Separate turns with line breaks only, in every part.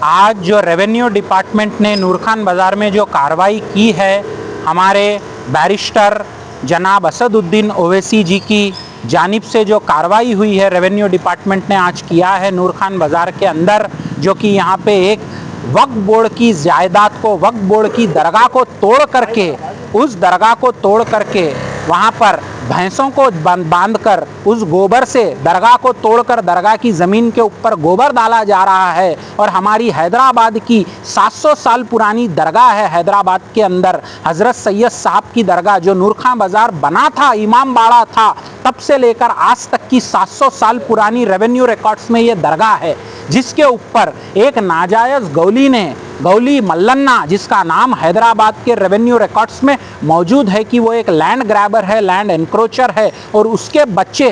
आज जो revenue department ने नूरखान बाज़ार में जो कार्रवाई की है, हमारे बैरिस्टर जनाब असदुद्दीन ओवैसी जी की जानिब से जो कार्रवाई हुई है रेवेन्यू डिपार्टमेंट ने आज किया है नूरखान बाज़ार के अंदर, जो कि यहाँ पे एक वक्फ बोर्ड की जायदाद को, वक्फ बोर्ड की दरगाह को तोड़ करके, उस दरगाह को तोड़ करके वहाँ पर भैंसों को बांधकर उस गोबर से दरगाह को तोड़कर दरगाह की ज़मीन के ऊपर गोबर डाला जा रहा है। और हमारी हैदराबाद की 700 साल पुरानी दरगाह है, हैदराबाद के अंदर हज़रत सैयद साहब की दरगाह, जो नूरखान बाज़ार बना था, इमाम बाड़ा था, तब से लेकर आज तक की 700 साल पुरानी रेवेन्यू रिकॉर्ड्स में ये दरगाह है, जिसके ऊपर एक नाजायज़ गौली मल्लन्ना, जिसका नाम हैदराबाद के रेवेन्यू रिकॉर्ड्स में मौजूद है कि वो एक लैंड ग्रैबर है, लैंड एनक्रोचर है, और उसके बच्चे,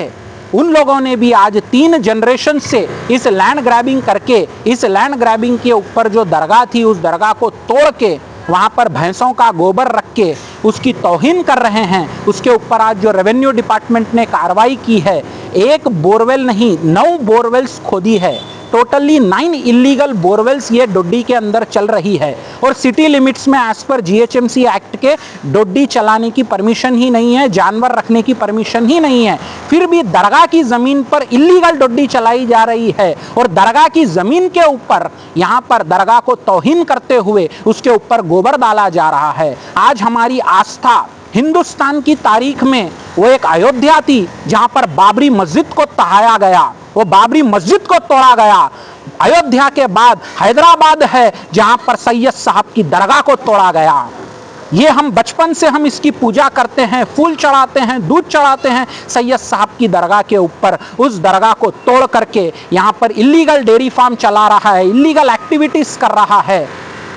उन लोगों ने भी आज 3 जनरेशन से इस लैंड ग्रैबिंग करके, इस लैंड ग्रैबिंग के ऊपर जो दरगाह थी, उस दरगाह को तोड़ के वहाँ पर भैंसों का गोबर रख के उसकी तौहीन कर रहे हैं। उसके ऊपर आज जो रेवेन्यू डिपार्टमेंट ने कार्रवाई की है, एक बोरवेल नहीं 9 बोरवेल्स खोदी है, टोटली 9 इलीगल बोरवेल्स ये डोडी के अंदर चल रही है। और सिटी लिमिट्स में एज पर जीएचएमसी एक्ट के डोडी चलाने की परमिशन ही नहीं है, जानवर रखने की परमिशन ही नहीं है, फिर भी दरगाह की ज़मीन पर इलीगल डोडी चलाई जा रही है। और दरगाह की ज़मीन के ऊपर यहाँ पर दरगाह को तौहीन करते हुए उसके ऊपर गोबर डाला जा रहा है। आज हमारी आस्था हिंदुस्तान की तारीख में वो एक अयोध्या थी, जहाँ पर बाबरी मस्जिद को तहाया गया, वो बाबरी मस्जिद को तोड़ा गया। अयोध्या के बाद हैदराबाद है, जहां पर सैयद साहब की दरगाह को तोड़ा गया। ये हम बचपन से हम इसकी पूजा करते हैं, फूल चढ़ाते हैं, दूध चढ़ाते हैं सैयद साहब की दरगाह के ऊपर। उस दरगाह को तोड़ करके यहाँ पर इलीगल डेयरी फार्म चला रहा है, इलीगल एक्टिविटीज कर रहा है।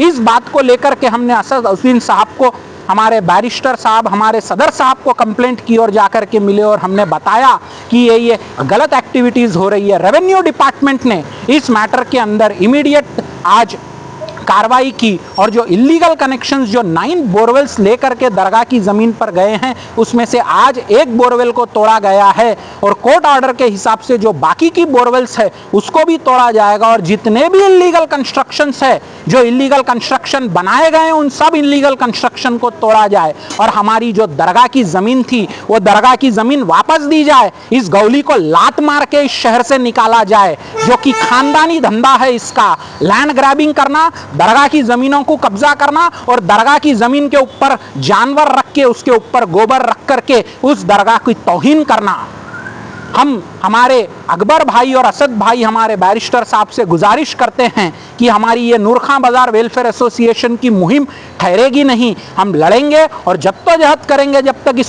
इस बात को लेकर के हमने असदुद्दीन साहब को, हमारे बैरिस्टर साहब, हमारे सदर साहब को कंप्लेंट की और जाकर के मिले और हमने बताया कि ये गलत एक्टिविटीज़ हो रही है। रेवेन्यू डिपार्टमेंट ने इस मैटर के अंदर इमीडिएट आज कार्रवाई की और जो इलीगल कनेक्शंस, जो 9 बोरवेल्स लेकर के दरगाह की ज़मीन पर गए हैं, उसमें से आज 1 बोरवेल को तोड़ा गया है। और कोर्ट ऑर्डर के हिसाब से जो बाकी की बोरवेल्स है उसको भी तोड़ा जाएगा। और जितने भी इलीगल कंस्ट्रक्शंस है, जो इलीगल कंस्ट्रक्शन बनाए गए हैं, उन सब इलीगल कंस्ट्रक्शन को तोड़ा जाए और हमारी जो दरगाह की ज़मीन थी, वो दरगाह की ज़मीन वापस दी जाए। इस गौली को लात मार के इस शहर से निकाला जाए, जो कि खानदानी धंधा है इसका, लैंड ग्रैबिंग करना, दरगाह की जमीनों को कब्जा करना और दरगाह की जमीन के ऊपर जानवर रख के, उसके ऊपर गोबर रख करके उस दरगाह की तौहीन करना। हम हमारे अकबर भाई और असद भाई, हमारे बैरिस्टर साहब से गुजारिश करते हैं कि हमारी ये नूरखान बाज़ार वेलफेयर एसोसिएशन की मुहिम ठहरेगी नहीं। हम लड़ेंगे और जद्दोजहद करेंगे जब तक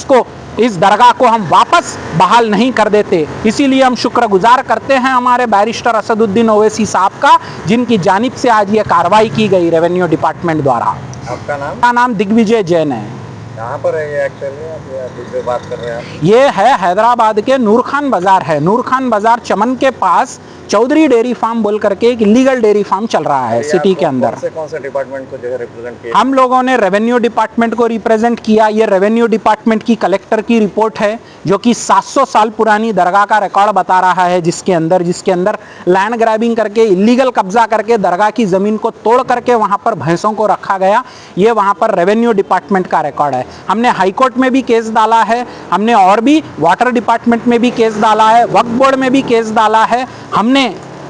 इस दरगाह को हम वापस बहाल नहीं कर देते। इसीलिए हम शुक्रगुजार करते हैं हमारे बैरिस्टर असदुद्दीन ओवैसी साहब का, जिनकी जानिब से आज ये कार्रवाई की गई रेवेन्यू डिपार्टमेंट द्वारा।
आपका नाम?
मेरा नाम दिग्विजय जैन है।
कहाँ पर है ये एक्चुअली, आप दूसरे बात कर रहे हैं?
ये है हैदराबाद के नूरखान बाज़ार है, नूरखान बाज़ार चमन के पास चौधरी डेयरी फार्म बोल करके एक इलीगल डेयरी फार्म चल रहा है सिटी के अंदर।
कौन से डिपार्टमेंट को जो है रिप्रेजेंट किया?
हम लोगों ने रेवेन्यू डिपार्टमेंट को रिप्रेजेंट किया। ये रेवेन्यू डिपार्टमेंट की कलेक्टर की रिपोर्ट है, जो कि 700 साल पुरानी दरगाह का रिकॉर्ड बता रहा है, जिसके अंदर लैंड ग्रैबिंग करके, इलीगल कब्जा करके दरगाह की ज़मीन को तोड़ करके वहाँ पर भैंसों को रखा गया। ये वहाँ पर रेवेन्यू डिपार्टमेंट का रिकॉर्ड है। हमने हाई कोर्ट में भी केस डाला है, हमने और भी वाटर डिपार्टमेंट में भी केस डाला है, वक्फ बोर्ड में भी केस डाला है। हमने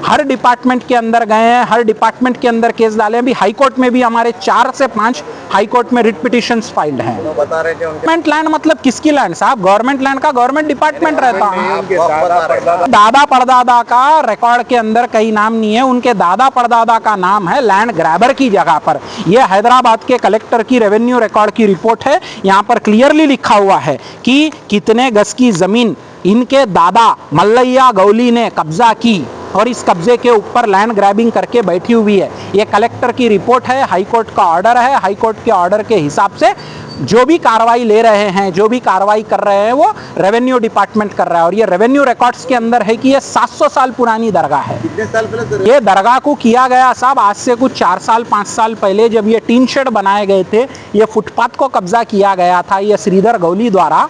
हर डिपार्टमेंट के अंदर गए हैं, हर डिपार्टमेंट के अंदर केस डाले हैं। अभी हाई कोर्ट में भी हमारे 4 से 5 हाई कोर्ट में रिट पिटिशंस फाइल्ड हैं।
तो बता रहे थे
गवर्नमेंट लैंड मतलब किसकी लैंड साहब? गवर्नमेंट लैंड का गवर्नमेंट डिपार्टमेंट रहता है। दादा परदादा का रिकॉर्ड के अंदर कहीं नाम नहीं है, उनके दादा परदादा का नाम है लैंड ग्रैबर की जगह पर। यह हैदराबाद के कलेक्टर की रेवेन्यू रिकॉर्ड की रिपोर्ट है। यहाँ पर क्लियरली लिखा हुआ है कि कितने गज की जमीन इनके दादा मल्लैया गौली ने कब्जा की और इस कब्जे के ऊपर लैंड ग्रैबिंग करके बैठी हुई है। ये कलेक्टर की रिपोर्ट है, हाई कोर्ट का ऑर्डर है। हाई कोर्ट के ऑर्डर के हिसाब से जो भी कार्रवाई ले रहे हैं, जो भी कार्रवाई कर रहे हैं, वो रेवेन्यू डिपार्टमेंट कर रहा है। और ये रेवेन्यू रिकॉर्ड्स के अंदर है कि ये 700 साल पुरानी दरगाह है।
कितने साल पहले
ये दरगाह को किया गया साहब, आज से कुछ 4 साल 5 साल पहले, जब ये टीन शेड बनाए गए थे, ये फुटपाथ को कब्जा किया गया था ये श्रीधर गौली द्वारा।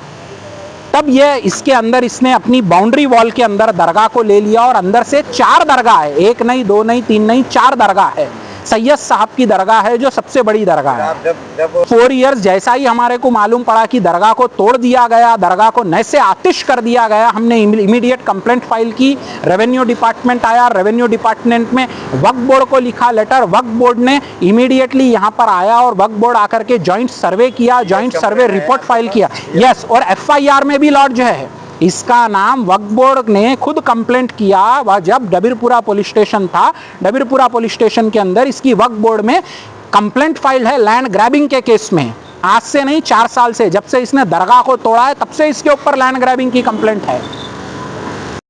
तब ये इसके अंदर इसने अपनी बाउंड्री वॉल के अंदर दरगाह को ले लिया और अंदर से 4 दरगाह है, 1 नहीं 2 नहीं 3 नहीं 4 दरगाह है। सैयद साहब की दरगाह है जो सबसे बड़ी दरगाह है।
जब
4 इयर्स जैसा ही हमारे को मालूम पड़ा कि दरगाह को तोड़ दिया गया, दरगाह को नए से आतिश कर दिया गया, हमने इमीडिएट कंप्लेंट फाइल की। रेवेन्यू डिपार्टमेंट आया, रेवेन्यू डिपार्टमेंट में वक्फ बोर्ड को लिखा लेटर, वक्फ बोर्ड ने इमीडिएटली यहाँ पर आया और वक्फ बोर्ड आकर के ज्वाइंट सर्वे किया, ज्वाइंट सर्वे रिपोर्ट फाइल किया। यस, और FIR में भी लॉन्च है। इसका नाम वक्फ बोर्ड ने खुद कंप्लेंट किया वह जब डबीरपुरा पुलिस स्टेशन था। डबीरपुरा पुलिस स्टेशन के अंदर इसकी वक्फ बोर्ड में कंप्लेंट फाइल है लैंड ग्रैबिंग के केस में। आज से नहीं 4 साल से, जब से इसने दरगाह को तोड़ा है तब से इसके ऊपर लैंड ग्रैबिंग की कंप्लेंट है।